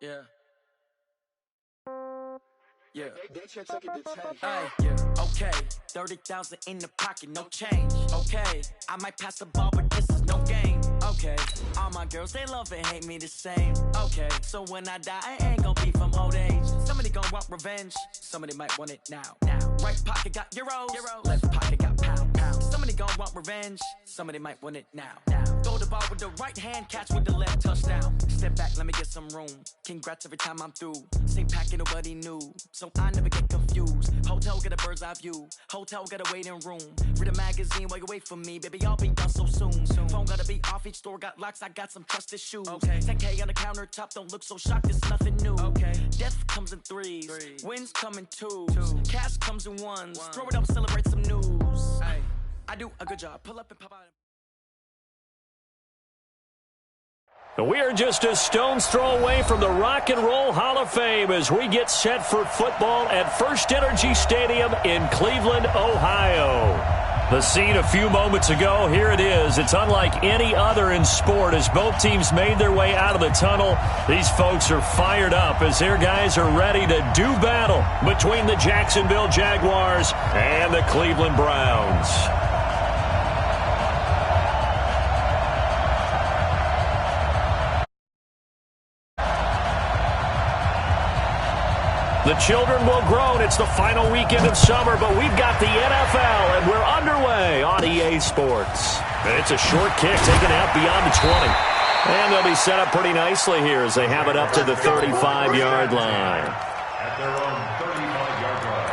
Yeah. Yeah. Yeah. Okay. 30,000 in the pocket, no change. Okay. I might pass the ball, but this is no game. Okay. All my girls, they love and hate me the same. Okay. So when I die, I ain't gonna be from old age. Somebody gonna want revenge. Somebody might want it now. Right pocket got euros. Left pocket got pounds. Somebody gonna want revenge. Somebody might want it now. Throw the ball with the right hand, catch with the left, touchdown. Step back, let me get some room. Congrats every time I'm through. Same packet, nobody knew. So I never get confused. Hotel get a bird's eye view. Hotel got a waiting room. Read a magazine while you wait for me. Baby, I'll be done so soon. Phone gotta be off, each store got locks. I got some trusted shoes. 10K on the countertop, don't look so shocked, it's nothing new. Death comes in threes. Wins come in twos. Cash comes in ones. Throw it up, celebrate some news. I do a good job. Pull up and pop out. We are just a stone's throw away from the Rock and Roll Hall of Fame as we get set for football at First Energy Stadium in Cleveland, Ohio. The scene a few moments ago, here it is. It's unlike any other in sport as both teams made their way out of the tunnel. These folks are fired up as their guys are ready to do battle between the Jacksonville Jaguars and the Cleveland Browns. The children will groan. It's the final weekend of summer, but we've got the NFL, and we're underway on EA Sports. And it's a short kick taken out beyond the 20. And they'll be set up pretty nicely here as they have it up to the 35-yard line. At their own 35-yard line.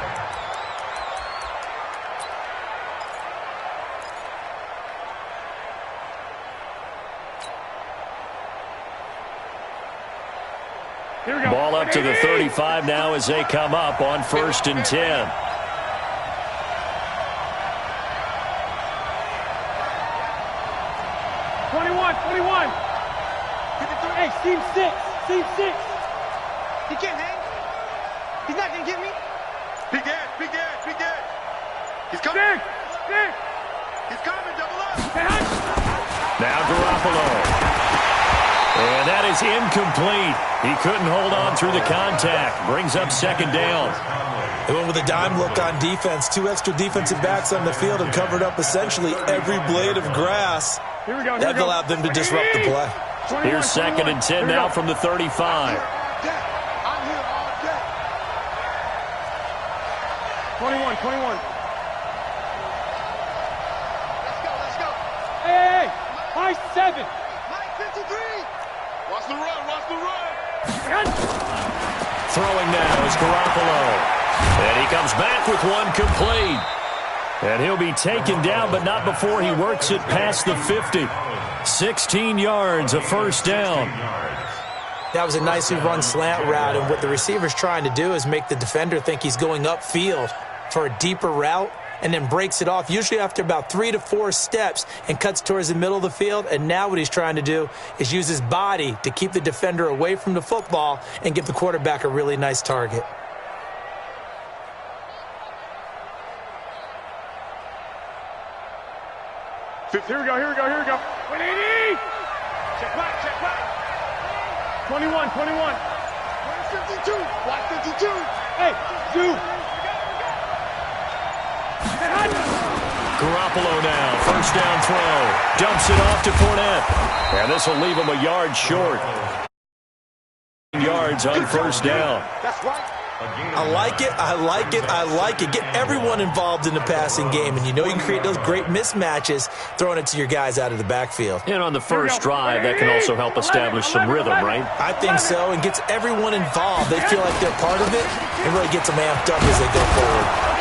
Ball up to the 35 now as they come up on 1st and 10. 21. Hey, seam 6. He can't hang. He's not going to get me. Big Ed. He's coming. Big. He's coming, double up. Now Garoppolo. And that is incomplete. He couldn't hold on through the contact. Brings up 2nd down. They went with a dime look on defense. 2 extra defensive backs on the field and covered up essentially every blade of grass. Here we go. That allowed them to disrupt the play. Here's 2nd and 10 now from the 35. I'm here all day. 21. Let's go. Hey. High 7. Mike 53. Watch the run. Throwing now is Garoppolo. And he comes back with one complete. And he'll be taken down, but not before he works it past the 50. 16 yards, a 1st down. That was a nicely run slant route, and what the receiver's trying to do is make the defender think he's going upfield for a deeper route, and then breaks it off, usually after about 3 to 4 steps, and cuts towards the middle of the field. And now what he's trying to do is use his body to keep the defender away from the football and give the quarterback a really nice target. Here we go. 180. Check back. 21. 52. Watch 52. Hey, 2. Garoppolo now, 1st down throw. Dumps it off to Fournette. And this will leave him a yard short. Yards on 1st down. That's right. I like it. Get everyone involved in the passing game, and you know you can create those great mismatches throwing it to your guys out of the backfield. And on the first drive, that can also help establish some rhythm, right? I think so, and gets everyone involved. They feel like they're part of it, and really gets them amped up as they go forward.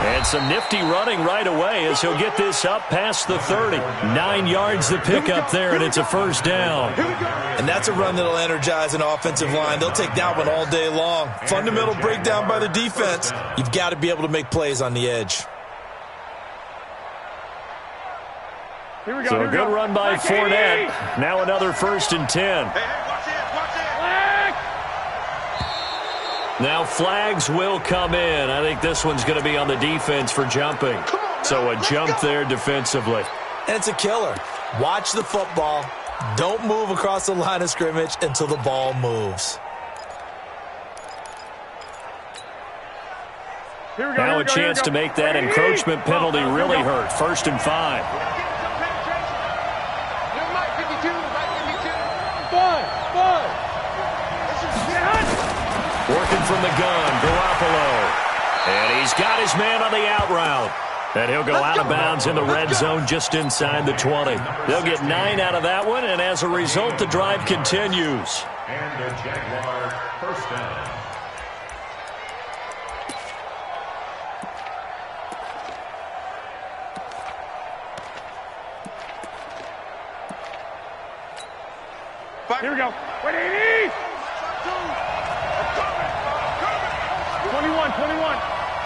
And some nifty running right away as he'll get this up past the 30. 9 yards to pick up there, and it's a 1st down. And that's a run that'll energize an offensive line. They'll take that one all day long. Fundamental breakdown by the defense. You've got to be able to make plays on the edge. So a good run by Fournette. Now another 1st and 10. Now flags will come in. I think this one's going to be on the defense for jumping. So a jump there defensively. And it's a killer. Watch the football. Don't move across the line of scrimmage until the ball moves. Here we go. Now a chance to make that encroachment penalty really hurt. 1st and 5. Working from the gun, Garoppolo. And he's got his man on the out route. And he'll go out of bounds in the red zone just inside the 20. They'll get 9 out of that one, and as a result, the drive continues. And the Jaguar 1st down. Here we go. 180! 21,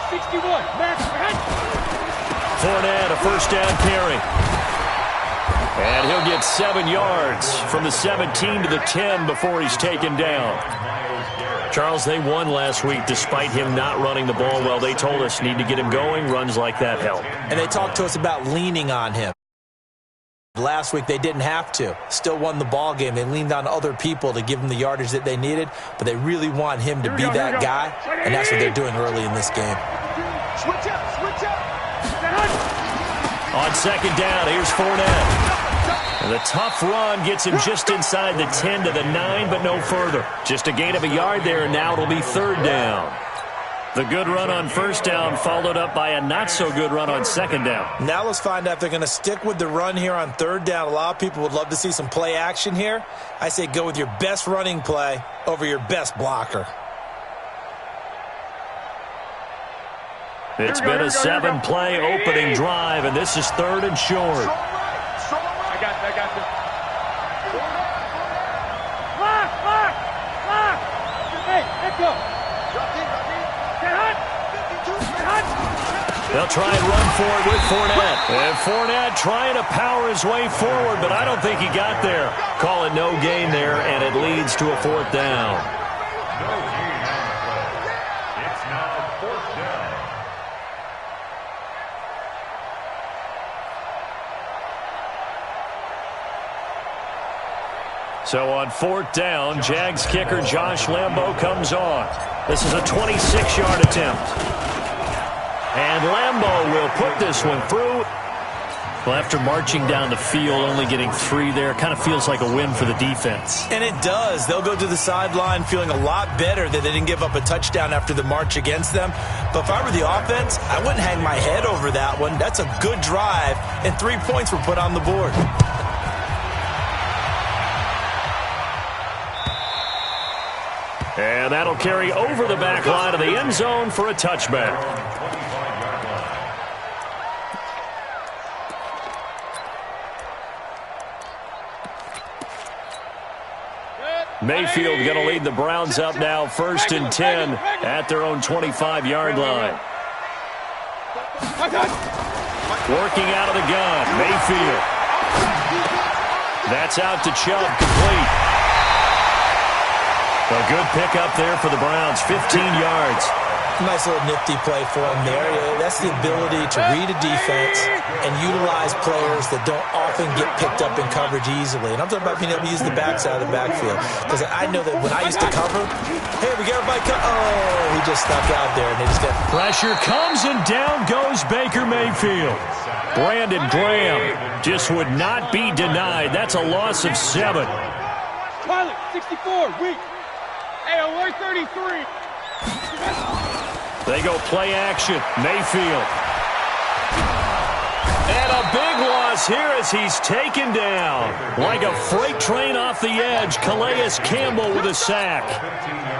61. Max, ahead. Fournette, a 1st down carry. And he'll get 7 yards from the 17 to the 10 before he's taken down. Charles, they won last week despite him not running the ball well. They told us need to get him going. Runs like that help. And they talked to us about leaning on him. Last week, they didn't have to. Still won the ball game. They leaned on other people to give them the yardage that they needed, but they really want him to be that guy, and that's what they're doing early in this game. Switch up, switch up. On 2nd down, here's Fournette. And the tough run gets him just inside the 10 to the 9, but no further. Just a gain of a yard there, and now it'll be 3rd down. The good run on 1st down followed up by a not-so-good run on 2nd down. Now let's find out if they're going to stick with the run here on 3rd down. A lot of people would love to see some play action here. I say go with your best running play over your best blocker. It's been a 7-play opening drive, and this is 3rd and short. I got this. Lock! Hey, let's go. They'll try and run for it with Fournette. And Fournette trying to power his way forward, but I don't think he got there. Call it no gain there, and it leads to a 4th down. No gain on the play. It's now 4th down. So on 4th down, Jags kicker Josh Lambo comes on. This is a 26-yard attempt. And Lambo will put this one through. Well, after marching down the field, only getting 3 there, kind of feels like a win for the defense. And it does. They'll go to the sideline feeling a lot better that they didn't give up a touchdown after the march against them. But if I were the offense, I wouldn't hang my head over that one. That's a good drive, and 3 points were put on the board. And that'll carry over the back line of the end zone for a touchback. Mayfield going to lead the Browns up now, 1st and 10 at their own 25-yard line. Working out of the gun, Mayfield. That's out to Chubb, complete. A good pickup there for the Browns, 15 yards. Nice little nifty play for him there. That's the ability to read a defense and utilize players that don't often get picked up in coverage easily. And I'm talking about being able to use the backside of the backfield. Because I know that when I used to cover, hey, we got everybody oh, he just stuck out there. And they just got pressure comes, and down goes Baker Mayfield. Brandon Graham just would not be denied. That's a loss of 7. Pilot, 64, weak. Hey, alert 33. They go play action. Mayfield. And a big loss here as he's taken down. Like a freight train off the edge, Calais Campbell with a sack.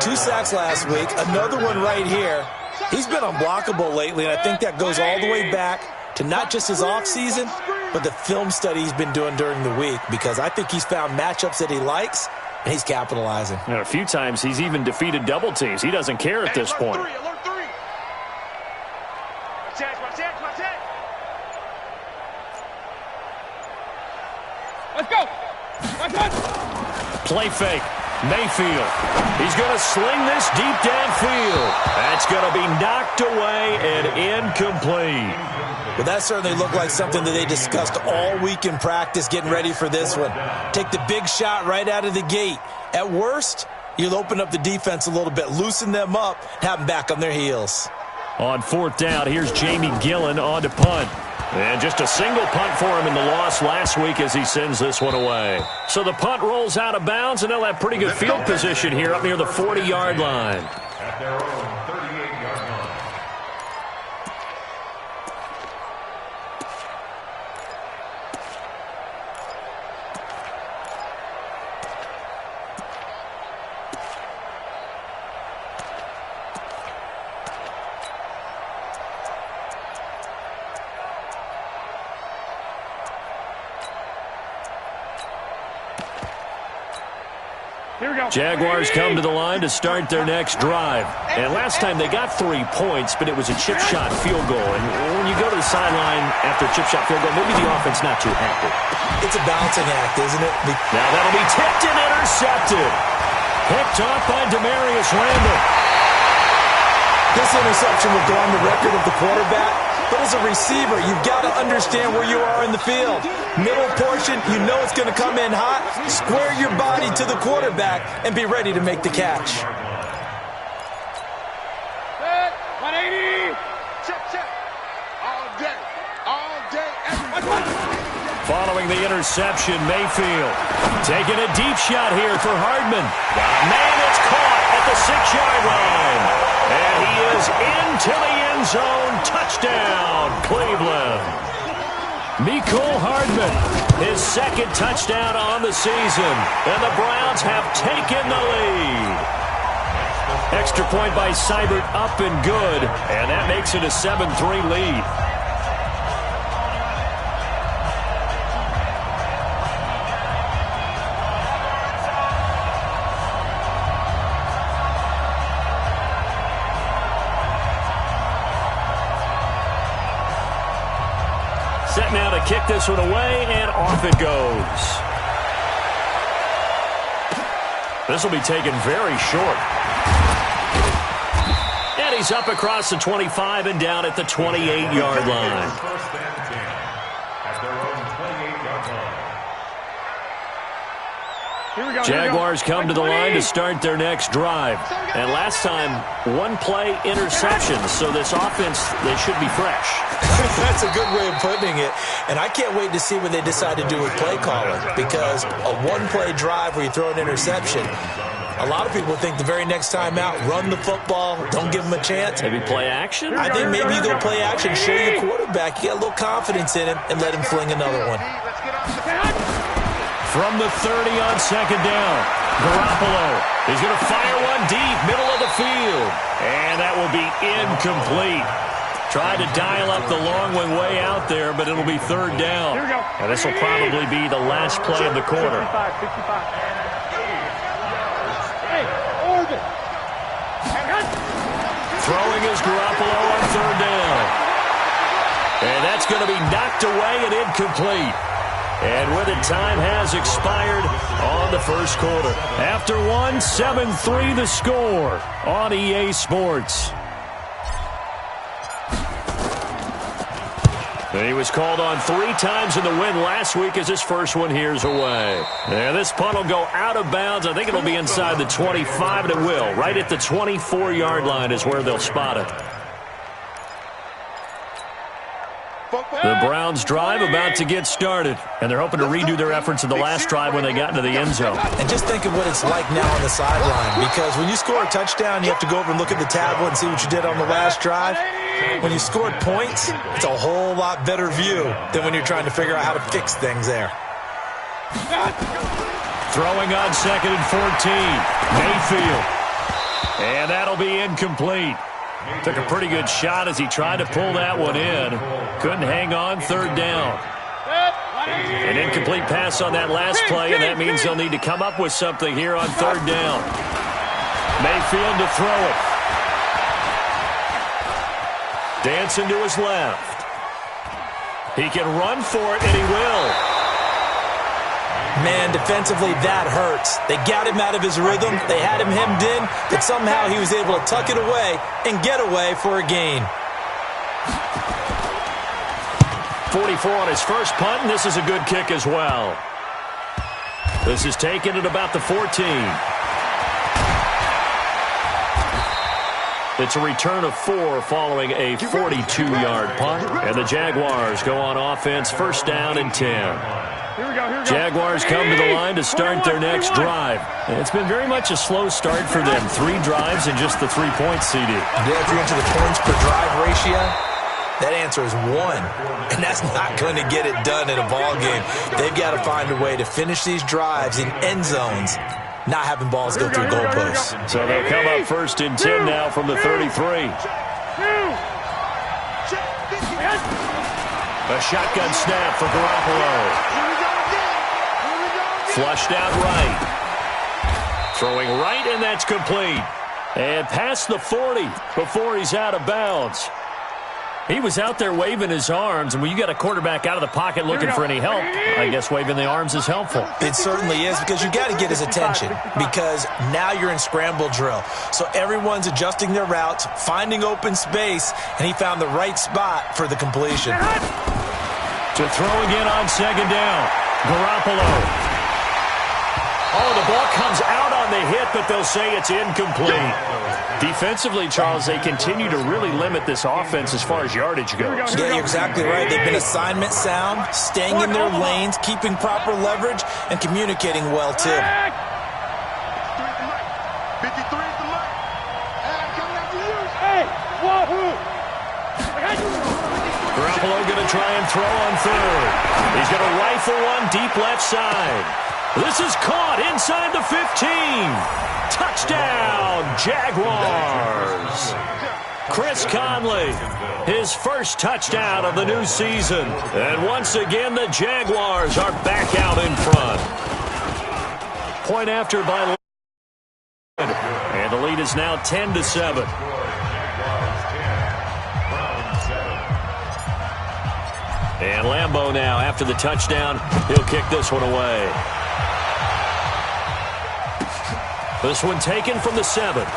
2 sacks last week, another one right here. He's been unblockable lately, and I think that goes all the way back to not just his offseason, but the film study he's been doing during the week, because I think he's found matchups that he likes, and he's capitalizing. And a few times he's even defeated double teams. He doesn't care at this point. Let's go. Play fake. Mayfield. He's going to sling this deep downfield. That's going to be knocked away and incomplete. Well, that certainly looked like something that they discussed all week in practice getting ready for this one. Take the big shot right out of the gate. At worst, you'll open up the defense a little bit, loosen them up, and have them back on their heels. On 4th down, here's Jamie Gillen on to punt. And just a single punt for him in the loss last week as he sends this one away. So the punt rolls out of bounds, and they'll have pretty good field position here up near the 40-yard line. At their own 38-yard line. Jaguars come to the line to start their next drive. And last time they got 3 points, but it was a chip shot field goal. And when you go to the sideline after a chip shot field goal, maybe the offense not too happy. It's a balancing act, isn't it? Now that'll be tipped and intercepted. Picked off by Demarius Randall. This interception will go on the record of the quarterback. But as a receiver, you've got to understand where you are in the field. Middle portion, you know it's going to come in hot. Square your body to the quarterback and be ready to make the catch. 180. Check. All day, everybody. Following the interception, Mayfield taking a deep shot here for Hardman. Man, it's caught at the 6-yard line. And he is into the end zone. Touchdown, Cleveland. Mecole Hardman, his second touchdown on the season. And the Browns have taken the lead. Extra point by Seibert up and good. And that makes it a 7-3 lead. Set now to kick this one away, and off it goes. This will be taken very short. And he's up across the 25 and down at the 28-yard line. First and 10 at their own 28-yard line. Jaguars come to the line to start their next drive. And last time, one-play interception. So this offense, they should be fresh. That's a good way of putting it. And I can't wait to see what they decide to do with play calling. Because a one-play drive where you throw an interception, a lot of people think the very next time out, run the football, don't give them a chance. Maybe play action? I think maybe you go play action, show your quarterback, you get a little confidence in him, and let him fling another one. From the 30 on second down, Garoppolo is going to fire one deep, middle of the field. And that will be incomplete. Tried to dial up the long one way out there, but it'll be third down. And this will probably be the last play of the quarter. 65. Hey, Oregon. Throwing is Garoppolo on third down. And that's going to be knocked away and incomplete. And with it, time has expired on the first quarter. After one, 7-3 the score on EA Sports. And he was called on 3 times in the win last week as his first one here's away. And this punt will go out of bounds. I think it'll be inside the 25, and it will. Right at the 24-yard line is where they'll spot it. The Browns drive about to get started, and they're hoping to redo their efforts in the last drive when they got into the end zone. And just think of what it's like now on the sideline, because when you score a touchdown, you have to go over and look at the tablet and see what you did on the last drive. When you scored points, it's a whole lot better view than when you're trying to figure out how to fix things there. Throwing on second and 14, Mayfield. And that'll be incomplete. Took a pretty good shot as he tried to pull that one in. Couldn't hang on, third down. An incomplete pass on that last play, and that means they'll need to come up with something here on third down. Mayfield to throw it. Dancing to his left. He can run for it, and he will. Man, defensively, that hurts. They got him out of his rhythm. They had him hemmed in, but somehow he was able to tuck it away and get away for a gain. 44 on his first punt, and this is a good kick as well. This is taken at about the 14. It's a return of 4 following a 42-yard punt. And the Jaguars go on offense, first down and 10. Jaguars come to the line to start their next drive. And it's been very much a slow start for them. 3 drives and just the 3 points, CD. Yeah, if you're into the points per drive ratio, that answer is 1. And that's not going to get it done in a ball game. They've got to find a way to finish these drives in end zones, not having balls go through goalposts. So they'll come up first and 10 now from the 33. A shotgun snap for Garoppolo. Flushed out right. Throwing right, and that's complete. And past the 40 before he's out of bounds. He was out there waving his arms, and when you got a quarterback out of the pocket looking for any help, I guess waving the arms is helpful. It certainly is, because you got to get his attention, because now you're in scramble drill. So everyone's adjusting their routes, finding open space, and he found the right spot for the completion. To throw again on second down, Garoppolo. Oh, the ball comes out on the hit, but they'll say it's incomplete. Defensively, Charles, they continue to really limit this offense as far as yardage goes. Yeah, you're exactly right. They've been assignment sound, staying in their lanes, keeping proper leverage, and communicating well, too. 53 at the mic. Coming after you. Hey, wahoo! Garoppolo going to try and throw on third. He's going to rifle one deep left side. This is caught inside the 15. Touchdown, Jaguars. Chris Conley, his first touchdown of the new season. And once again, the Jaguars are back out in front. Point after by Leonard. And the lead is now 10-7. And Lambeau now, after the touchdown, he'll kick this one away. This one taken from the 7. And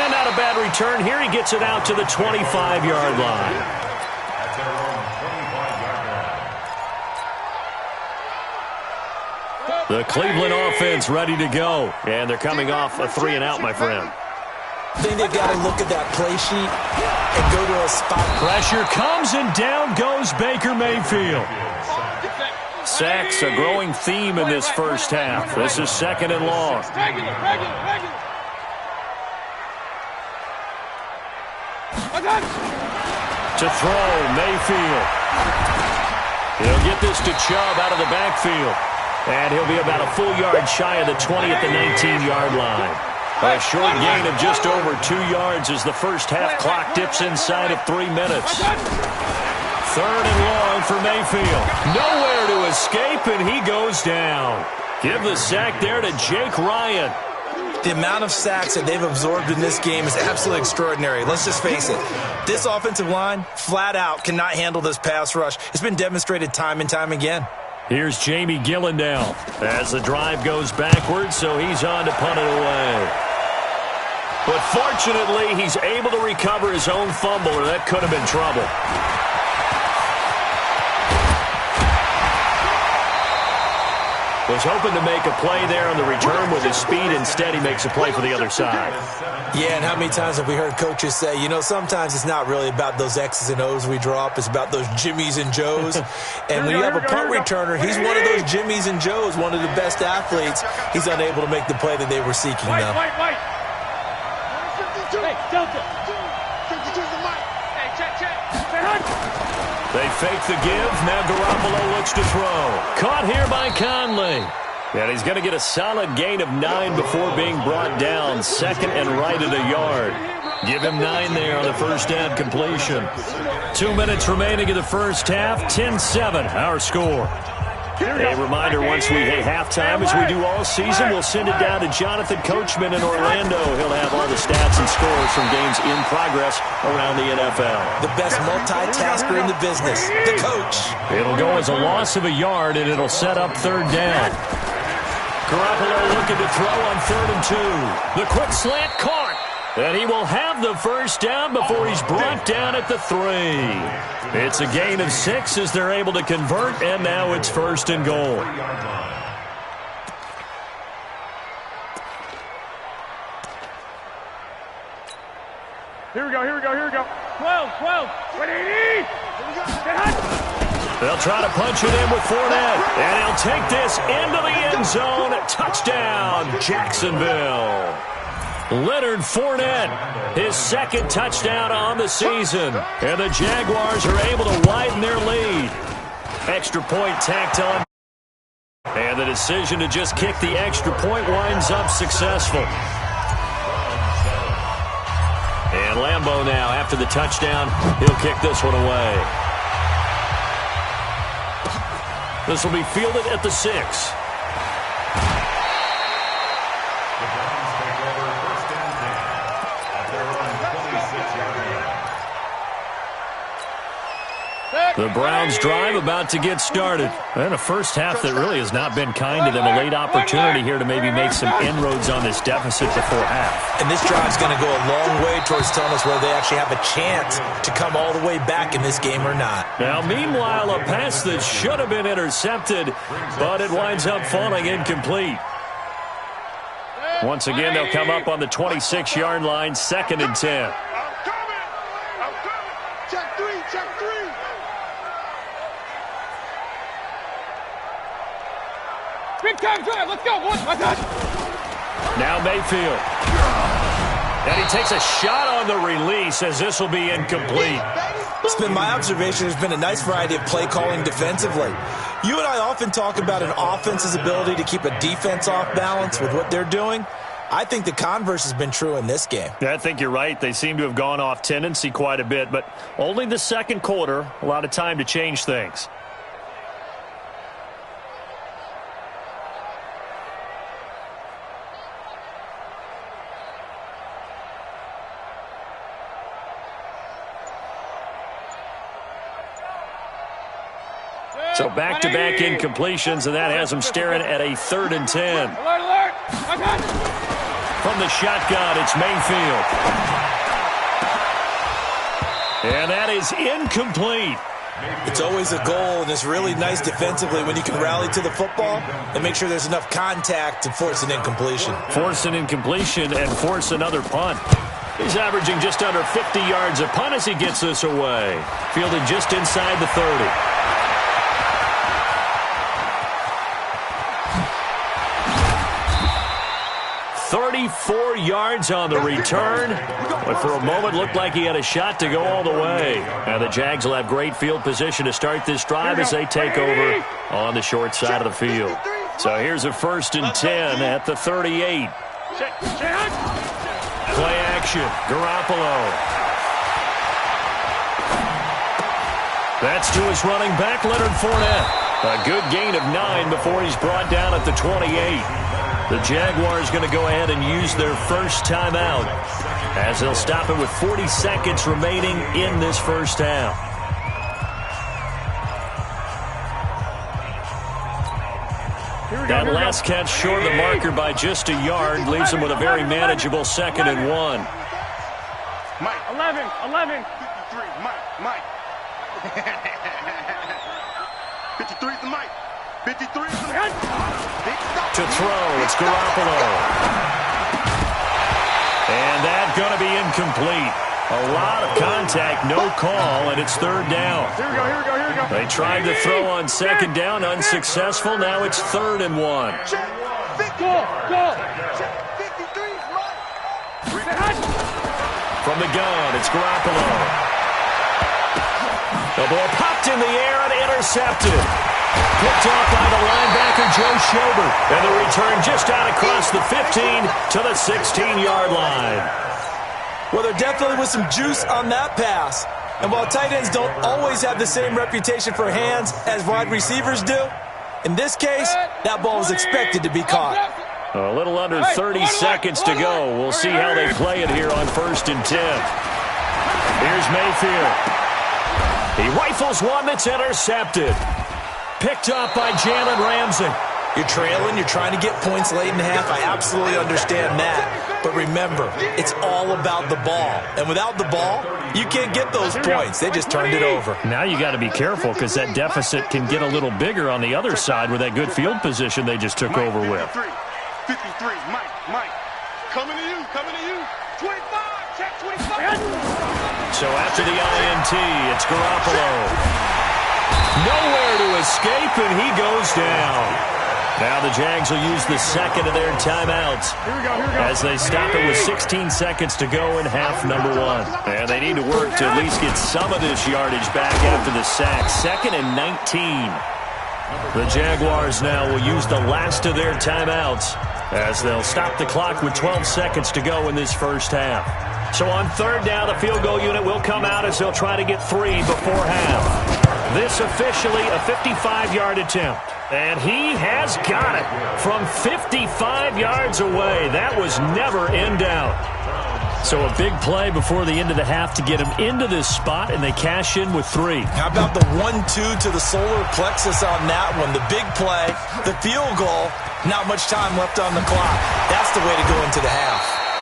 not a bad return here. He gets it out to the 25-yard line. The Cleveland offense ready to go. And they're coming off a 3-and-out, my friend. I think they've got to look at that play sheet and go to a spot. Pressure comes, and down goes Baker Mayfield. Sacks, a growing theme in this first half. This is second and long. To throw, Mayfield. He'll get this to Chubb out of the backfield. And he'll be about a full yard shy of the 20 at the 19-yard line. A short gain of just over 2 yards as the first half clock dips inside of 3 minutes. Third and long for Mayfield. Nowhere to escape, and he goes down. Give the sack there to Jake Ryan. The amount of sacks that they've absorbed in this game is absolutely extraordinary. Let's just face it. This offensive line, flat out, cannot handle this pass rush. It's been demonstrated time and time again. Here's Jamie Gillandale as the drive goes backwards, so he's on to punt it away. But fortunately, he's able to recover his own fumble, or that could have been trouble. Was hoping to make a play there on the return with his speed. Instead, he makes a play for the other side. Yeah, and how many times have we heard coaches say, you know, sometimes it's not really about those X's and O's we drop. It's about those Jimmies and Joes. And when you have a punt returner, he's one of those Jimmies and Joes, one of the best athletes. He's unable to make the play that they were seeking now. Hey, Delta. 52 to the mic. Hey, check. They fake the give. Now Garoppolo looks to throw. Caught here by Conley. And he's going to get a solid gain of 9 before being brought down. Second and right at a yard. Give him 9 there on the first down completion. 2 minutes remaining in the first half. 10-7, our score. A reminder, once we hit halftime, as we do all season, we'll send it down to Jonathan Coachman in Orlando. He'll have all the stats and scores from games in progress around the NFL. The best multitasker in the business, the coach. It'll go as a loss of a yard, and it'll set up third down. Garoppolo looking to throw on 3rd and 2. The quick slant caught. And he will have the first down before he's brought down at the 3. It's a gain of 6 as they're able to convert, and now it's 1st and goal. Here we go. 12. What do you need? They'll try to punch it in with Fournette, and he'll take this into the end zone. Touchdown, Jacksonville. Leonard Fournette, his second touchdown on the season, and the Jaguars are able to widen their lead. Extra point tacked on, and the decision to just kick the extra point winds up successful. And Lambeau now, after the touchdown, he'll kick this one away. This will be fielded at the 6. The Browns drive about to get started. And a first half that really has not been kind to them. A late opportunity here to maybe make some inroads on this deficit before half. And this drive's going to go a long way towards telling us whether they actually have a chance to come all the way back in this game or not. Now, meanwhile, a pass that should have been intercepted, but it winds up falling incomplete. Once again, they'll come up on the 26-yard line, 2nd and 10. I'm coming. Check three. Big time drive. Let's go. Now Mayfield. And he takes a shot on the release as this will be incomplete. It's been my observation there's been a nice variety of play calling defensively. You and I often talk about an offense's ability to keep a defense off balance with what they're doing. I think the converse has been true in this game. Yeah, I think you're right. They seem to have gone off tendency quite a bit, but only the second quarter, a lot of time to change things. So back-to-back incompletions, and that has them staring at a 3rd and 10. Alert. From the shotgun, it's Mayfield. And that is incomplete. It's always a goal, and it's really nice defensively when you can rally to the football and make sure there's enough contact to force an incompletion. Force an incompletion and force another punt. He's averaging just under 50 yards a punt as he gets this away. Fielded just inside the 30. 34 yards on the return, but for a moment looked like he had a shot to go all the way. Now the Jags will have great field position to start this drive as they take over on the short side of the field. So here's a 1st and 10 at the 38. Play action, Garoppolo. That's to his running back, Leonard Fournette. A good gain of 9 before he's brought down at the 28. The Jaguars going to go ahead and use their first timeout as they'll stop it with 40 seconds remaining in this first half. That last catch short of the marker by just a yard leaves them with a very manageable 2nd and 1. Mike. 11. 53. Mike. 53 to Mike. 53 to Mike. To throw, it's Garoppolo. And that's going to be incomplete. A lot of contact, no call, and it's 3rd down. Here we go. They tried to throw on 2nd down, unsuccessful. Now it's 3rd and 1. Go. 53 is Mike. From the gun, it's Garoppolo. The ball popped in the air and intercepted. Picked off by the linebacker, Joe Schobert. And the return just out across the 15 to the 16-yard line. Well, there definitely was some juice on that pass. And while tight ends don't always have the same reputation for hands as wide receivers do, in this case, that ball was expected to be caught. A little under 30 seconds to go. We'll see how they play it here on 1st and 10. Here's Mayfield. He rifles one that's intercepted. Picked up by Jalen Ramsey. You're trailing, you're trying to get points late in the half. I absolutely understand that. But remember, it's all about the ball. And without the ball, you can't get those points. They just turned it over. Now you got to be careful because that deficit can get a little bigger on the other side with that good field position they just took over with. 53, Mike. Coming to you. 25, check 25. So after the INT, it's Garoppolo. Nowhere to escape, and he goes down. Now the Jags will use the second of their timeouts as they stop it with 16 seconds to go in half number one. And they need to work to at least get some of this yardage back after the sack. 2nd and 19. The Jaguars now will use the last of their timeouts as they'll stop the clock with 12 seconds to go in this first half. So on 3rd down, the field goal unit will come out as they'll try to get 3 before half. This officially a 55-yard attempt. And he has got it from 55 yards away. That was never in doubt. So a big play before the end of the half to get him into this spot, and they cash in with 3. How about the 1-2 to the solar plexus on that one? The big play, the field goal, not much time left on the clock. That's the way to go into the half.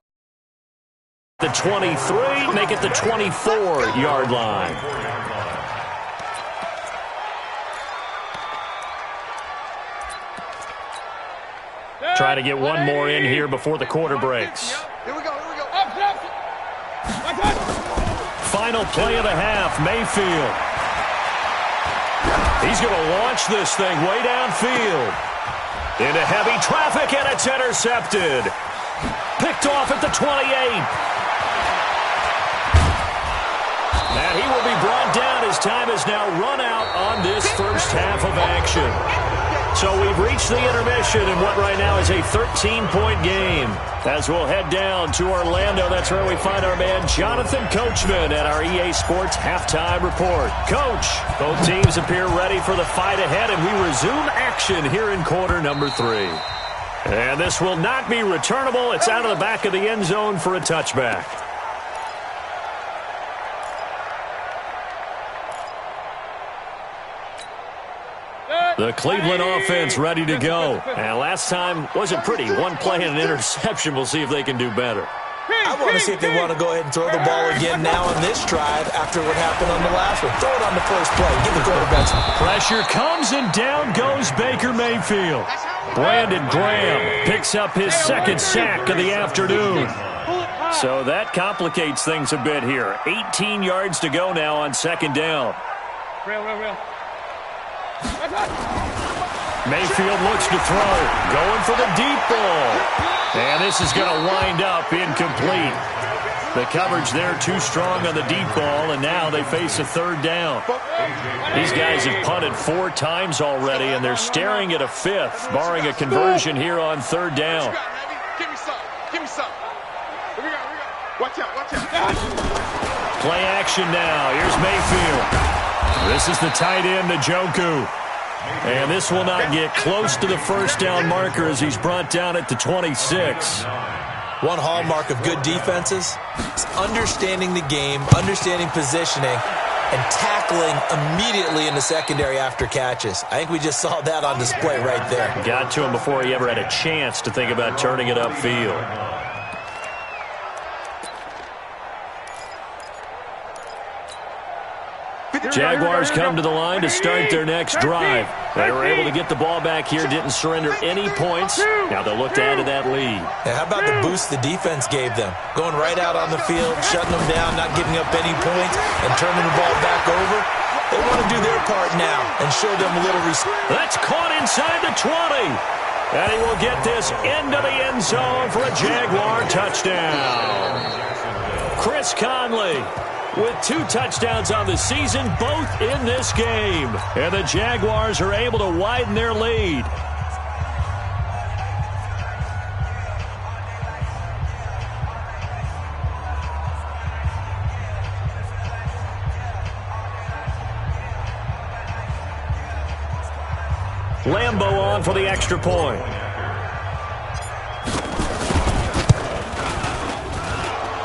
The 23, make it the 24-yard line. Try to get one more in here before the quarter breaks. Here we go. Final play of the half, Mayfield. He's going to launch this thing way downfield. Into heavy traffic, and it's intercepted. Picked off at the 28. And he will be brought down as time has now run out on this first half of action. So we've reached the intermission in what right now is a 13-point game. As we'll head down to Orlando, that's where we find our man Jonathan Coachman at our EA Sports Halftime Report. Coach, both teams appear ready for the fight ahead, and we resume action here in quarter number 3. And this will not be returnable. It's out of the back of the end zone for a touchback. The Cleveland offense ready to go. And last time wasn't pretty. One play and an interception. We'll see if they can do better. I want to see if they want to go ahead and throw the ball again now on this drive after what happened on the last one. Throw it on the first play. Give the quarterback some pressure comes, and down goes Baker Mayfield. Brandon Graham picks up his 2nd sack of the afternoon. So that complicates things a bit here. 18 yards to go now on 2nd down. Real. Mayfield looks to throw. Going for the deep ball. And this is going to wind up incomplete. The coverage there too strong on the deep ball, and now they face a 3rd down. These guys have punted 4 times already, and they're staring at a 5th, barring a conversion here on 3rd down. Give me some. Here we go. Watch out. Play action now. Here's Mayfield. This is the tight end, Njoku. And this will not get close to the first down marker as he's brought down at the 26. One hallmark of good defenses is understanding the game, understanding positioning, and tackling immediately in the secondary after catches. I think we just saw that on display right there. Got to him before he ever had a chance to think about turning it upfield. Jaguars come to the line to start their next drive. They were able to get the ball back here, didn't surrender any points. Now they'll look to add to that lead. Now, how about the boost the defense gave them? Going right out on the field, shutting them down, not giving up any points, and turning the ball back over. They want to do their part now and show them a little respect. That's caught inside the 20. And he will get this into the end zone for a Jaguar touchdown. Chris Conley with 2 touchdowns on the season, both in this game. And the Jaguars are able to widen their lead. Lambo on for the extra point.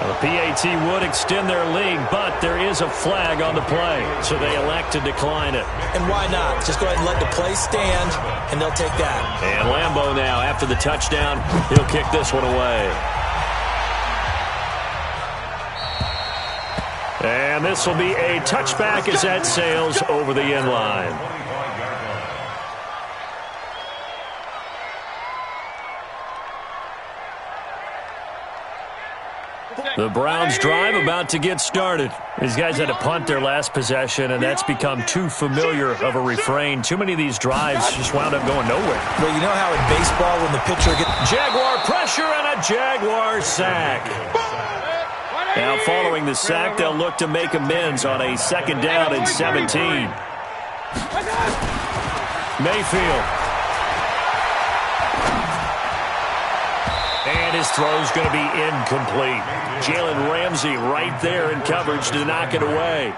The PAT would extend their lead, but there is a flag on the play, so they elect to decline it. And why not? Just go ahead and let the play stand, and they'll take that. And Lambo now, after the touchdown, he'll kick this one away. And this will be a touchback as that sails over the end line. The Browns drive about to get started. These guys had to punt their last possession, and that's become too familiar of a refrain. Too many of these drives just wound up going nowhere. Well, you know how in baseball when the pitcher gets... Jaguar pressure and a Jaguar sack. Now following the sack, they'll look to make amends on a 2nd down and 17. Mayfield. And his throw's going to be incomplete. Jalen Ramsey right there in coverage to knock it away.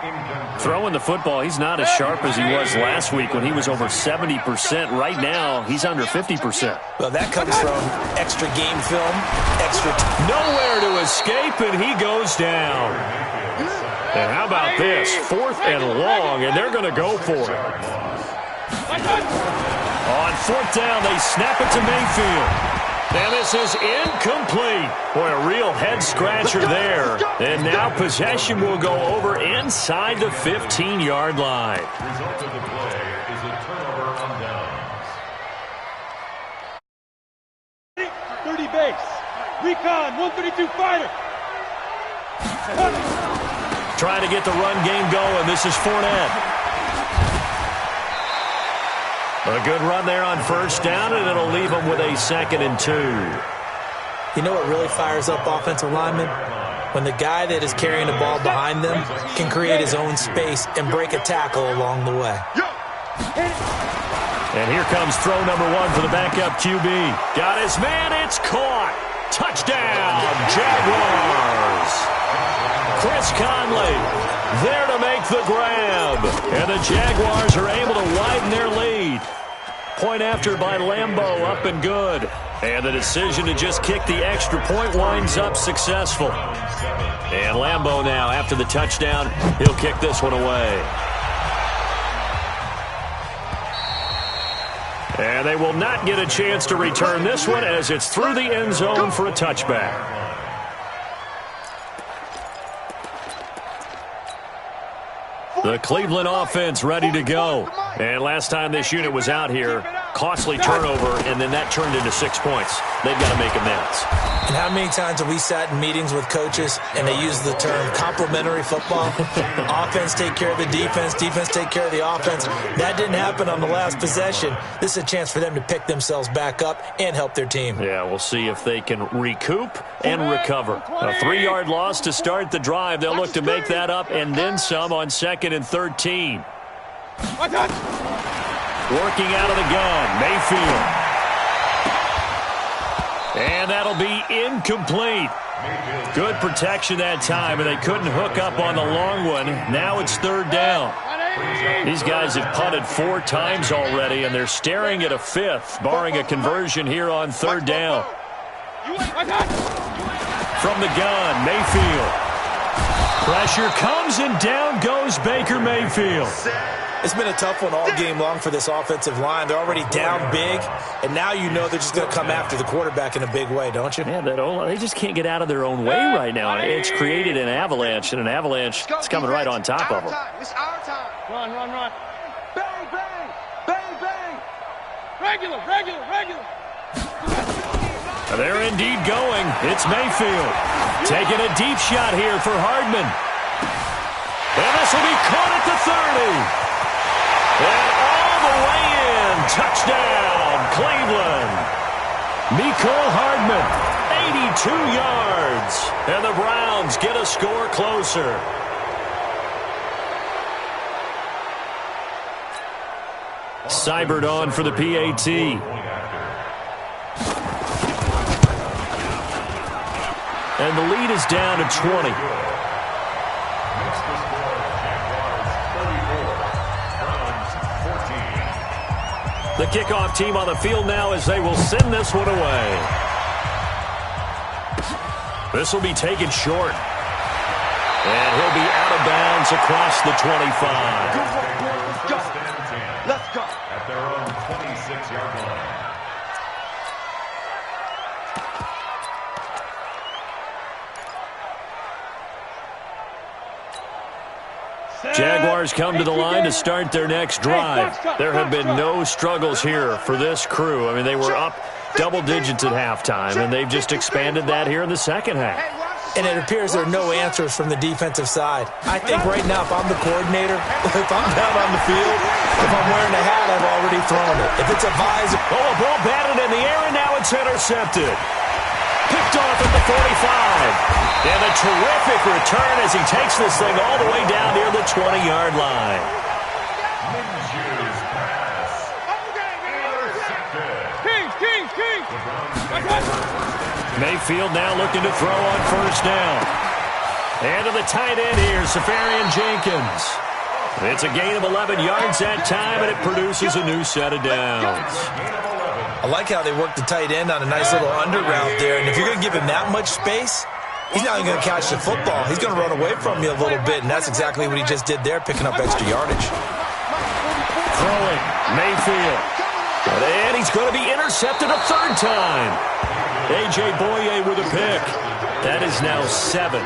Throwing the football, he's not as sharp as he was last week when he was over 70%. Right now, he's under 50%. Well, that comes from extra game film, extra... Nowhere to escape, and he goes down. And how about this? 4th and long, and they're going to go for it. On 4th down, they snap it to Mayfield. And this is incomplete. Boy, a real head-scratcher there. And now possession will go over inside the 15-yard line. Result of the play is a turnover on downs. 30 base. Recon, 132 fighter. Trying to get the run game going. This is Fournette. A good run there on 1st down, and it'll leave them with a 2nd and 2. You know what really fires up offensive linemen? When the guy that is carrying the ball behind them can create his own space and break a tackle along the way. And here comes throw number 1 for the backup QB. Got his man, it's caught. Touchdown, Jaguars. Chris Conley there to make the grab. And the Jaguars are able to widen their lead. Point after by Lambeau, up and good. And the decision to just kick the extra point winds up successful. And Lambeau now, after the touchdown, he'll kick this one away. And they will not get a chance to return this one as it's through the end zone for a touchback. The Cleveland offense ready to go. And last time this unit was out here, costly turnover, and then that turned into 6 points. They've got to make amends. And how many times have we sat in meetings with coaches and they use the term complementary football? Offense take care of the defense, defense take care of the offense. That didn't happen on the last possession. This is a chance for them to pick themselves back up and help their team. Yeah, we'll see if they can recoup and recover. A 3-yard loss to start the drive. They'll look to make that up and then some on 2nd and 13. Working out of the gun, Mayfield. And that'll be incomplete. Good protection that time, and they couldn't hook up on the long one. Now it's 3rd down. These guys have punted 4 times already, and they're staring at a 5th, barring a conversion here on 3rd down. From the gun, Mayfield. Pressure comes, and down goes Baker Mayfield. It's been a tough one all game long for this offensive line. They're already down big, and now you know they're just going to come after the quarterback in a big way, don't you? Yeah, they just can't get out of their own way right now. It's created an avalanche, and an avalanche is coming right on top of them. It's our time. Run. Bang, bang. Bang, bang. Regular. And they're indeed going. It's Mayfield. Taking a deep shot here for Hardman. And this will be caught at the 30. And all the way in. Touchdown, Cleveland. Mecole Hardman, 82 yards. And the Browns get a score closer. Seibert on for the PAT. And the lead is down to 20. The kickoff team on the field now as they will send this one away. This will be taken short. And he'll be out of bounds across the 25. Let's go. At their own 26-yard line. Jaguars come to the line to start their next drive. There have been no struggles here for this crew. I mean, they were up double digits at halftime, and they've just expanded that here in the second half. Hey, watch the and it appears there are no answers from the defensive side. I think right now, if I'm the coordinator, if I'm down on the field, if I'm wearing a hat, I've already thrown it. If it's a visor... Oh, a ball batted in the air, and now it's intercepted. Picked off at the 45. And a terrific return as he takes this thing all the way down near the 20-yard line. Mayfield now looking to throw on first down. And to the tight end here, Safarian Jenkins. It's a gain of 11 yards that time, and it produces a new set of downs. I like how they work the tight end on a nice little under route there. And if you're going to give him that much space, he's not even going to catch the football. He's going to run away from you a little bit, and that's exactly what he just did there, picking up extra yardage. Throwing, Mayfield. And he's going to be intercepted a third time. A.J. Boye with a pick. That is now seven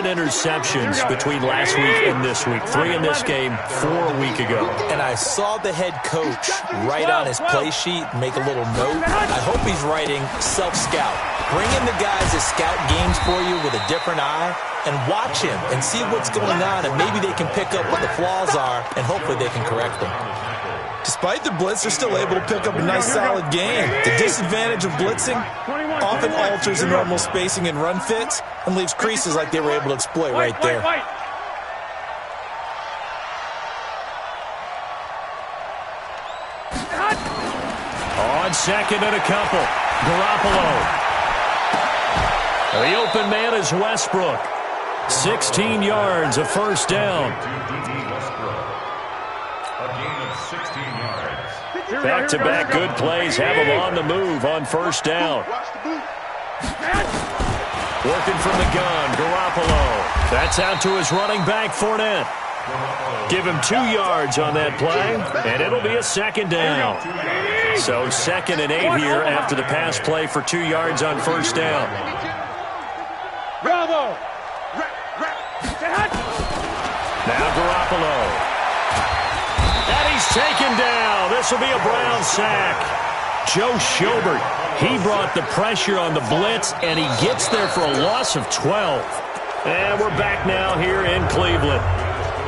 interceptions between last week and this week. 3 in this game, 4 a week ago. And I saw the head coach write on his play sheet, make a little note. I hope he's writing self-scout. Bring in the guys that scout games for you with a different eye and watch him and see what's going on, and maybe they can pick up what the flaws are, and hopefully they can correct them. Despite the blitz, they're still able to pick up a nice, solid game. The disadvantage of blitzing often alters the normal spacing and run fits and leaves creases like they were able to exploit right there. On second and a couple, Garoppolo. The open man is Westbrook. 16 yards, a first down. Back-to-back good plays have him on the move on first down. Working from the gun, Garoppolo. That's out to his running back, Fournette. Give him 2 yards on that play, and it'll be a second down. So 2nd and 8 here after the pass play for 2 yards on first down. Now Garoppolo. And he's taken down. This will be a Brown sack. Joe Schobert, he brought the pressure on the blitz, and he gets there for a loss of 12. And we're back now here in Cleveland.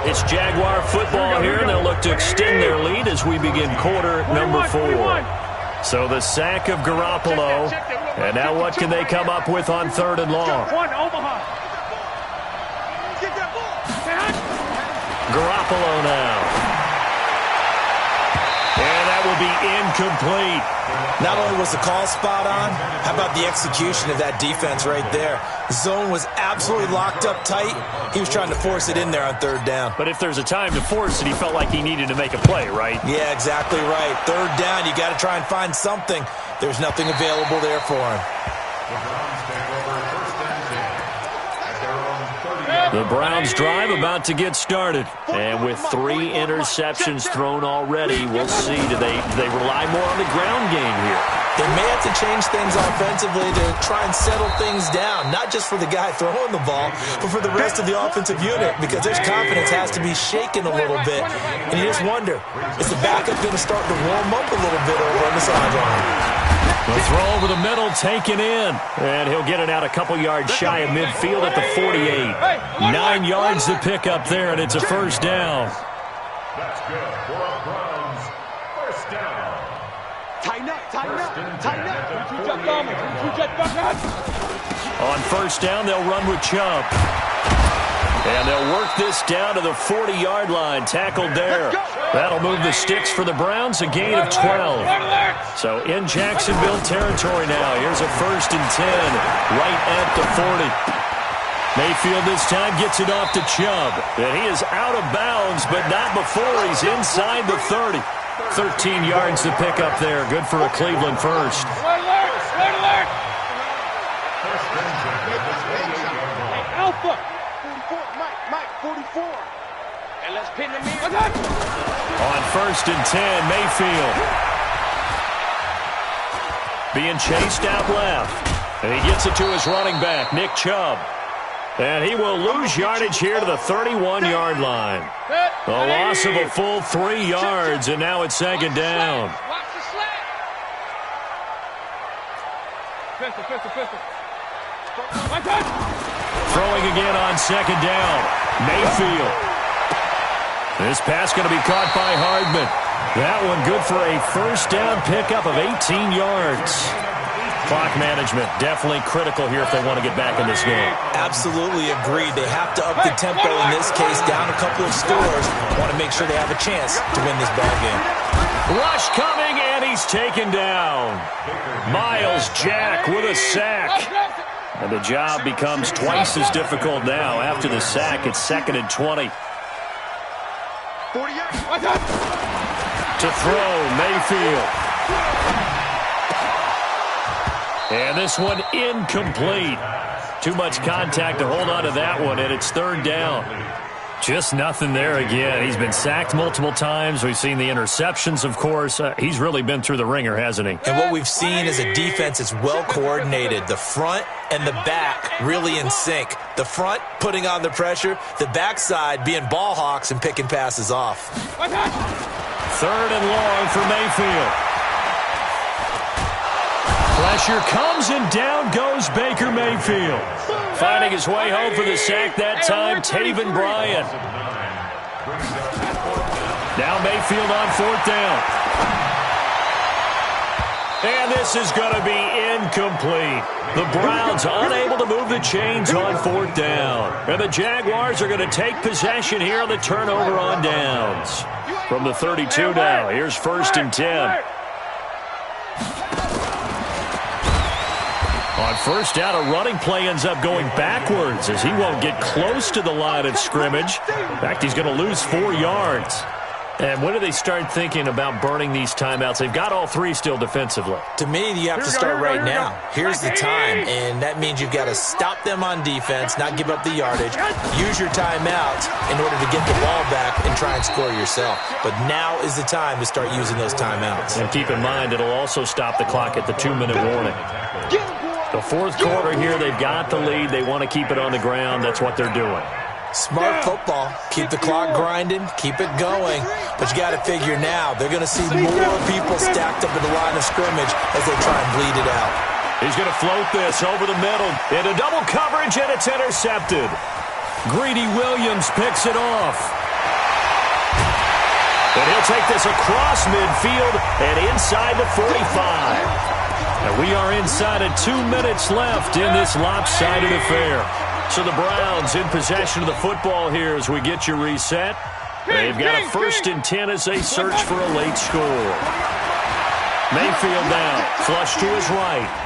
It's Jaguar football here, and they'll look to extend their lead as we begin quarter number 4. So the sack of Garoppolo, and now what can they come up with on 3rd and long? Garoppolo now. And that will be incomplete. Not only was the call spot on, how about the execution of that defense right there? The zone was absolutely locked up tight. He was trying to force it in there on 3rd down. But if there's a time to force it, he felt like he needed to make a play, right? Yeah, exactly right. 3rd down, you got to try and find something. There's nothing available there for him. The Browns drive about to get started. And with 3 interceptions thrown already, we'll see. Do they rely more on the ground game here? They may have to change things offensively to try and settle things down, not just for the guy throwing the ball, but for the rest of the offensive unit, because their confidence has to be shaken a little bit. And you just wonder, is the backup going to start to warm up a little bit over on the sideline? The throw over the middle, taken in. And he'll get it out a couple yards shy of midfield at the 48. 9 yards to pick up there, and it's a first down. That's good for a Browns first down. Tighten up, tighten up, tighten up. On first down, they'll run with Chubb. And they'll work this down to the 40-yard line. Tackled there. That'll move the sticks for the Browns, a gain of 12. So in Jacksonville territory now. Here's a 1st and 10 right at the 40. Mayfield this time gets it off to Chubb. And he is out of bounds, but not before he's inside the 30. 13 yards to pick up there. Good for a Cleveland first. Alpha. 44, Mike, 44. And let's pin them in. On 1st and 10, Mayfield. Being chased out left. And he gets it to his running back, Nick Chubb. And he will lose yardage here to the 31-yard line. A loss of a full 3 yards, and now it's 2nd down. Throwing again on second down. Mayfield. This pass going to be caught by Hardman. That one good for a first down pickup of 18 yards. Clock management definitely critical here if they want to get back in this game. Absolutely agreed. They have to up the tempo in this case, down a couple of scores. Want to make sure they have a chance to win this ball game. Rush coming, and he's taken down. Miles Jack with a sack. And the job becomes twice as difficult now. After the sack, it's 2nd and 20. 40 yards. To throw, Mayfield. And this one incomplete. Too much contact to hold on to that one, and it's 3rd down. Just nothing there again. He's been sacked multiple times. We've seen the interceptions, of course. He's really been through the ringer, hasn't he? And what we've seen is a defense that's well coordinated. The front and the back really in sync. The front putting on the pressure. The backside being ball hawks and picking passes off. 3rd and long for Mayfield. Pressure comes, and down goes Baker Mayfield. Finding his way home for the sack that time, Taven Bryan. Now Mayfield on 4th down. And this is going to be incomplete. The Browns unable to move the chains on 4th down. And the Jaguars are going to take possession here on the turnover on downs. From the 32 now, here's 1st and 10. On 1st down, a running play ends up going backwards as he won't get close to the line of scrimmage. In fact, he's going to lose 4 yards. And when do they start thinking about burning these timeouts? They've got all 3 still defensively. To me, you have to start right now. Here's the time, and that means you've got to stop them on defense, not give up the yardage, use your timeouts in order to get the ball back and try and score yourself. But now is the time to start using those timeouts. And keep in mind, it'll also stop the clock at the 2-minute warning. The 4th quarter here, they've got the lead. They want to keep it on the ground. That's what they're doing. Smart football. Keep the clock grinding. Keep it going. But you got to figure now, they're going to see more people stacked up in the line of scrimmage as they try and bleed it out. He's going to float this over the middle into double coverage, and it's intercepted. Greedy Williams picks it off. And he'll take this across midfield and inside the 45. And we are inside of 2 minutes left in this lopsided affair. So the Browns in possession of the football here as we get you reset. They've got a 1st and 10 as they search for a late score. Mayfield now, flush to his right.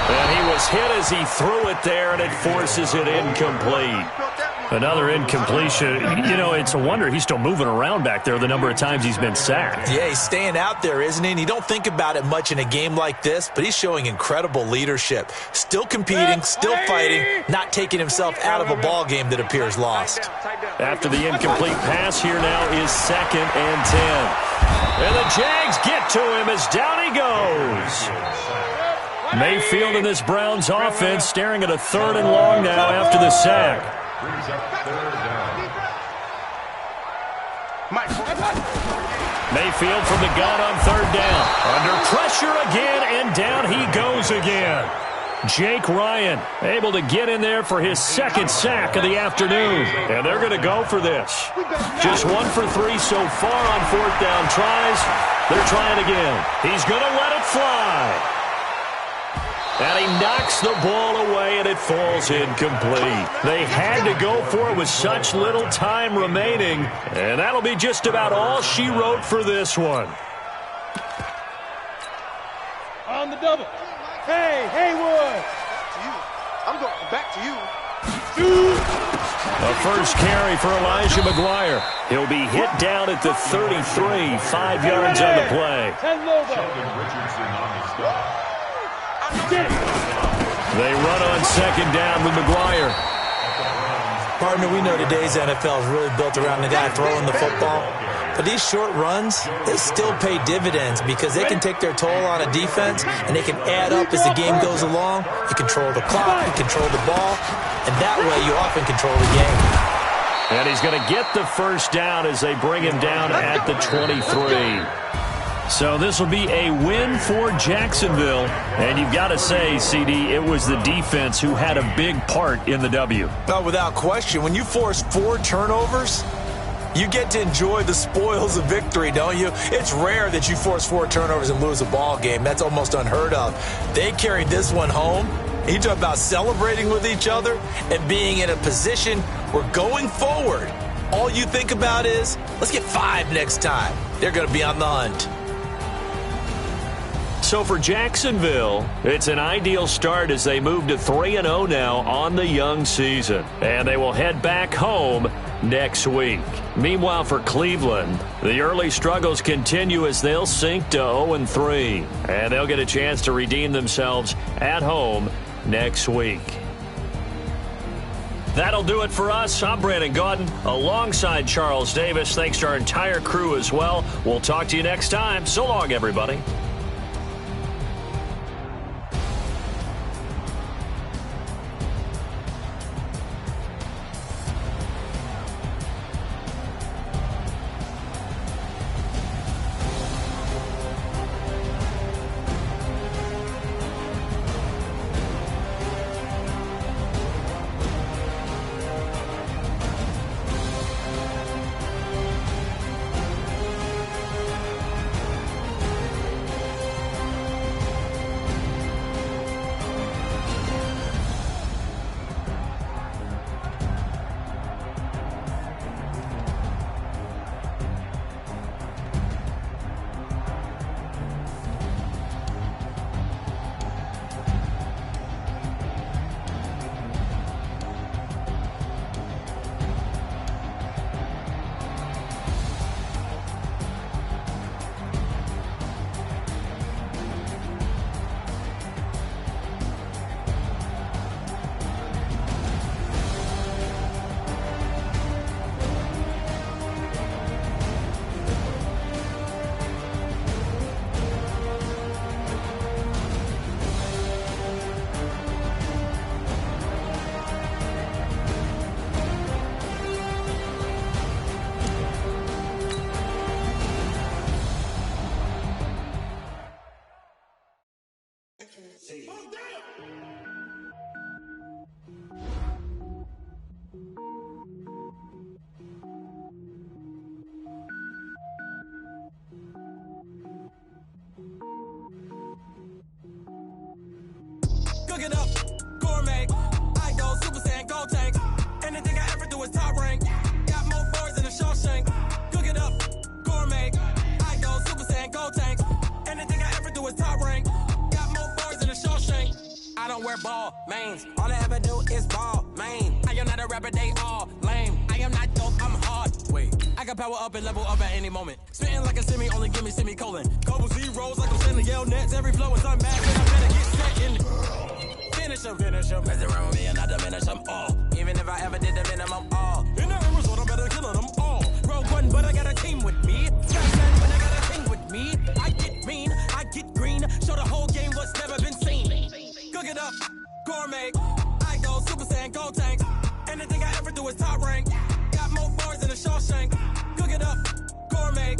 And he was hit as he threw it there, and it forces it incomplete. Another incompletion. You know, it's a wonder he's still moving around back there the number of times he's been sacked. Yeah, he's staying out there, isn't he? And you don't think about it much in a game like this, but he's showing incredible leadership. Still competing, still fighting, not taking himself out of a ball game that appears lost. After the incomplete pass, here now is 2nd and 10. And the Jags get to him as down he goes. Mayfield in this Browns offense staring at a 3rd and long now after the sack. Mayfield from the gun on 3rd down. Under pressure again, and down he goes again. Jake Ryan able to get in there for his 2nd sack of the afternoon. And they're going to go for this. Just 1 for 3 so far on 4th down tries. They're trying again. He's going to let it fly. And he knocks the ball away, and it falls incomplete. They had to go for it with such little time remaining. And that'll be just about all she wrote for this one. On the double. Hey, Haywood. I'm going back to you. A first carry for Elijah McGuire. He'll be hit down at the 33, 5 yards on the play. They run on 2nd down with McGuire. Partner, we know today's NFL is really built around the guy throwing the football. But these short runs, they still pay dividends because they can take their toll on a defense and they can add up as the game goes along. You control the clock, you control the ball, and that way you often control the game. And he's going to get the first down as they bring him down at the 23. So this will be a win for Jacksonville. And you've got to say, CD, it was the defense who had a big part in the W. No, without question. When you force 4 turnovers, you get to enjoy the spoils of victory, don't you? It's rare that you force 4 turnovers and lose a ball game. That's almost unheard of. They carried this one home. You talk about celebrating with each other and being in a position where going forward, all you think about is, let's get 5 next time. They're going to be on the hunt. So for Jacksonville, it's an ideal start as they move to 3-0 now on the young season. And they will head back home next week. Meanwhile, for Cleveland, the early struggles continue as they'll sink to 0-3. And they'll get a chance to redeem themselves at home next week. That'll do it for us. I'm Brandon Gaudin alongside Charles Davis. Thanks to our entire crew as well. We'll talk to you next time. So long, everybody. Cook it up, gourmet. I go Super Saiyan, gold tank. Anything I ever do is top rank. Got more boards than a Shawshank. Cook it up, gourmet. I go Super Saiyan, gold tank. Anything I ever do is top rank. Got more boards than a Shawshank. I don't wear ball mains. All I ever do is ball main. I am not a rapper, they all lame. I am not dope, I'm hard. Wait, I got power up and level up at any moment. Spitting like a semi, only give me semicolon. Couple zeros like I'm sending yell nets. Every flow is unmatched and I better get set in the finish them. Mess around with me and I diminish them all. Even if I ever did the minimum all. In the result, I'm better killing them all. Rogue one, but I got a team with me. Fast man, but I got a team with me. I get mean, I get green. Show the whole game what's never been seen. Cook it up, gourmet. I go Super Saiyan, gold tank. Anything I ever do is top rank. Got more bars than a Shawshank. Cook it up, gourmet.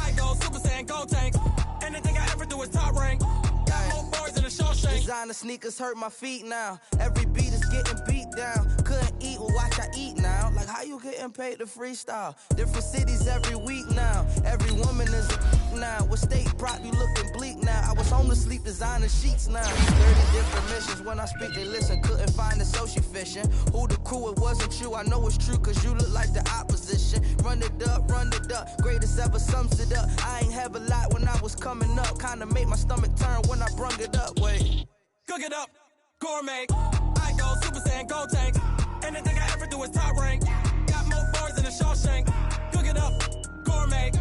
I go Super Saiyan, gold tank. Anything I ever do is top rank. Designer sneakers hurt my feet now. Every beat is getting beat down. Couldn't eat, well watch I eat now. Like how you getting paid to freestyle? Different cities every week now. Every woman is a now. With state prop you looking bleak now. I was home to sleep designing sheets now. 30 different missions. When I speak they listen. Couldn't find the social fishing. Who the crew, it wasn't you. I know it's true cause you look like the opposition. Run it up. Greatest ever sums it up. I ain't have a lot when I was coming up. Kinda made my stomach turn when I brung it up. Wait. Cook it up, gourmet. I go Super Saiyan, gold tank. Anything I ever do is top rank. Got more bars than a Shawshank. Cook it up, gourmet.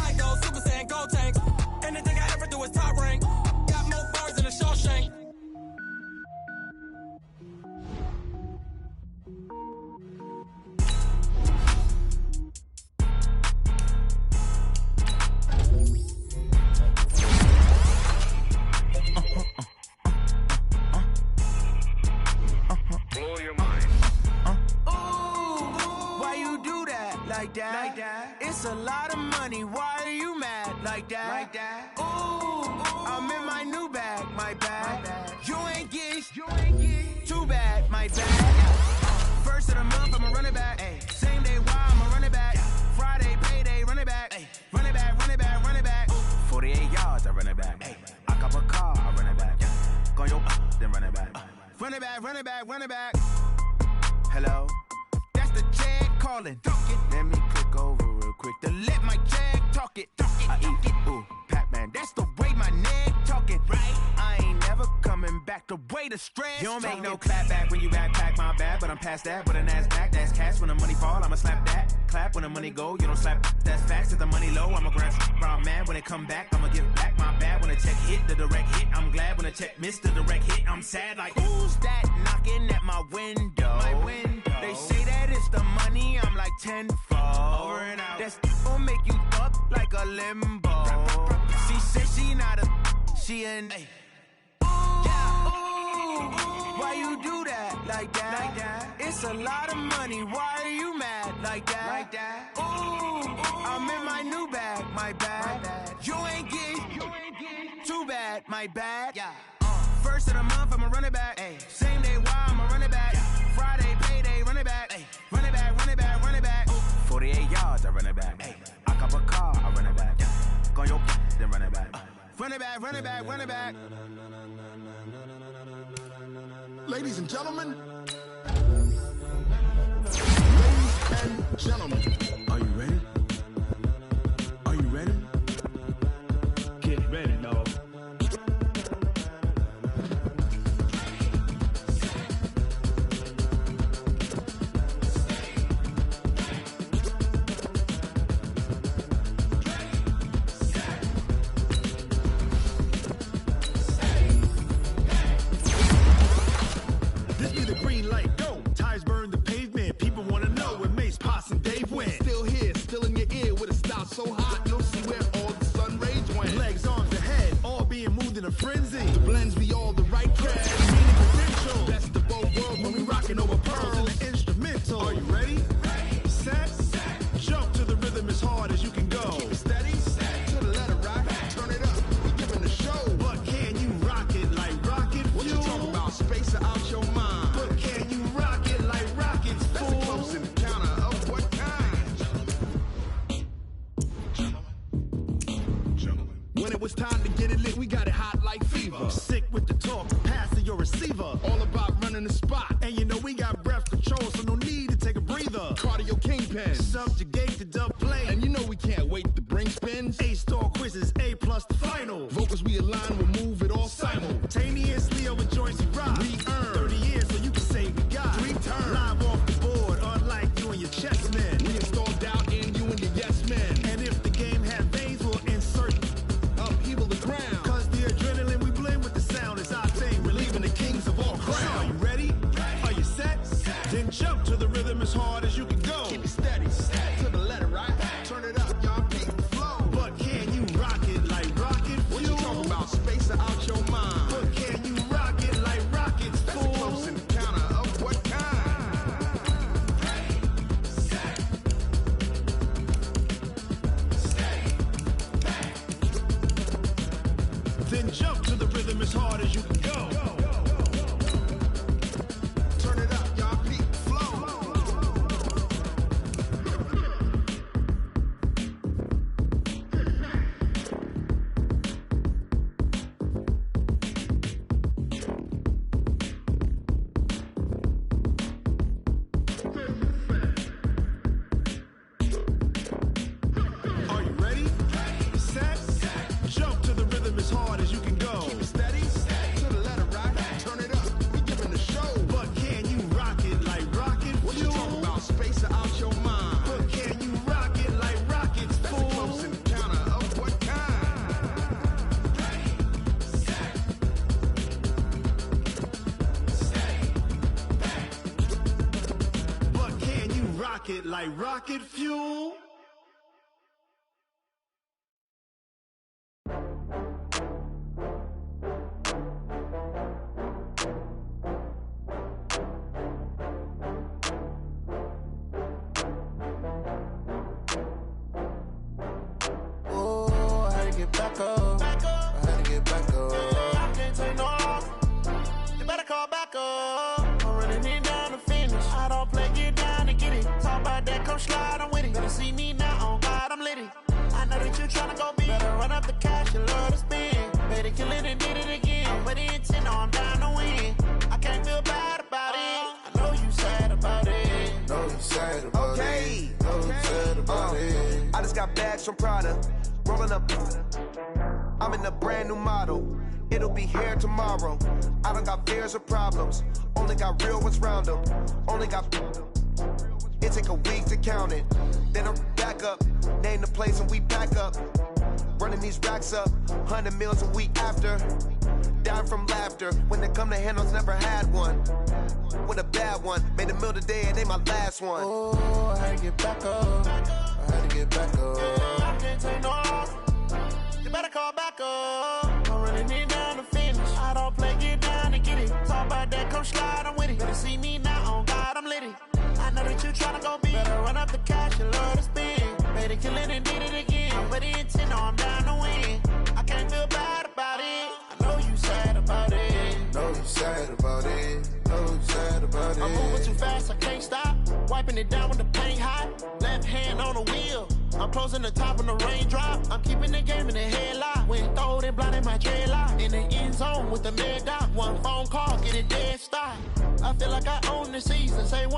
I go Super Saiyan, gold tank. Anything I ever do is top rank. Got more bars than a Shawshank. Blow your mind. like that. It's a lot of money, why are you mad like that? Ooh, I'm in my new bag, my bag. You ain't get too bad, my bad. First of the month, I'ma run it back. Same day, why I'ma run it back. Friday, payday, run it back. Run it back, run it back, run it back. 48 yards, I run it back. I cop a car, I run it back. Go yo, then run it back. Run it back, run it back, run it back. Hello? That's the jag calling. Let me click over real quick to let my jag talk it. I eat it, ooh, Pac-Man. That's the way my neck talking. Right? I ain't never coming back the way the stress. You don't make no clap back when you backpack, my bad. But I'm past that with a NASDAQ. That's cash when the money fall, I'ma slap that. Clap when the money go, you don't slap. That's facts. If the money low, I'ma grab brown man. When it come back, I'ma give back my bad. When the check hit, the direct hit. I'm glad when the check missed the direct hit. I'm sad like, who's that knocking at my window? My window. They say that it's the money, I'm like tenfold. Over and out. That's gon' make you up like a limbo. She said she not a, she an. Why you do that like that? It's a lot of money, why are you mad like that? Ooh, I'm in my new bag, my bag. You ain't get too bad, my bad. First of the month, I'ma run it back. Same day, why I'ma run it back. Friday, payday, run it back. Run it back, run it back, run it back. 48 yards, I run it back. I cop a car, I run it back. Go yo, then run it back. Run it back, run it back, run it back. Ladies and gentlemen. Ladies and gentlemen. Are you ready? Are you ready? Get ready, dog. So hot, you'll see where all the sun rays went. Legs, arms, ahead, all being moved in a frenzy. The blends be all the right crash, meaning potential. Best of both worlds when we rockin' over pearls and the instrumental. Are you ready? Set, jump to the rhythm as hard as you can go. Keep it steady, to the letter rock, turn it up, we giving the show. But can you rock it like rocket fuel? What you talking about, space out your mind? But can you rock it like rockets, fool? That's a close encounter of what kind? When it was time to get it lit, we got it hot like fever. Sick with the talk, pass to your receiver. All about running the spot. And you know we got breath control, so no need to take a breather. Cardio kingpin, subjugate the dub play. And you know we can't wait to bring spins. A-star quizzes, A+ the final. Vocals we align, we'll move it all simultaneously over joints we rock. We earn 30 years, so you can say we got 3 turns. Live off the board, unlike you and your chess men. We install doubt in you and your yes men. And if the game had veins, we'll insert upheaval the ground. Cause the adrenaline we blend with the sound is our thing, relieving the kings of all crowns. So are you ready? Are you set? Then jump to the rhythm as hard as you can go. Keep it steady, to the letter right. Turn it up, y'all beat the flow. But can you rock it like rocket fuel? What you talking about, space out your mind? But can you rock it like rockets, fool? That's a close encounter of what kind? Then jump to the rhythm as hard as you can go. Turn it up, y'all beat the flow. Are you ready? Set, jump to the rhythm as hard as you can go. Keep it steady, to the letter right. Turn it up, we giving the show. But can you rock it like rocket fuel? What you talking about, space out your mind? But can you rock it like rockets, fool? That's a close encounter of what kind? But can you rock it like rocket fuel? tryna go big. Better run up the cash, you love to spend. Better kill it and did it again. Put in 10, no, I'm down to win. I can't feel bad about it. I know you sad about it. Know you sad about it. Know you sad about it. I just got bags from Prada. Rolling up. I'm in a brand new model. It'll be here tomorrow. I don't got fears or problems. Only got real ones round them. Only got. It take a week to count it. Then I'm back up. Name the place and we pack up. Running these racks up. 100 meals a week after. Down from laughter. When they come to handles, never had one. With a bad one. Made a meal today and ain't my last one. Oh, I had to get back up. I had to get back up. I can't take no loss. You better call back up. I'm running it down to finish. I don't play, get down and get it. Talk about that, come slide, I'm with it. Better see me now, on God, I'm litty. I know that you tryna go big. Better run up the cash, you love to spend. Better kill it and did it again. Put in 10, no, I'm down to win. I can't feel bad about it. I know you sad about it. Know you sad about it. Know you sad about it. I'm moving too fast, I can't stop. Wiping it down with the paint hot. Left hand on the wheel. I'm closing the top when the raindrop. I'm keeping the game in the headlock. When throwed and blinded my dreadlock. In the end zone with the mad dot. One phone call, get it dead stop. I feel like I own the season. Say one.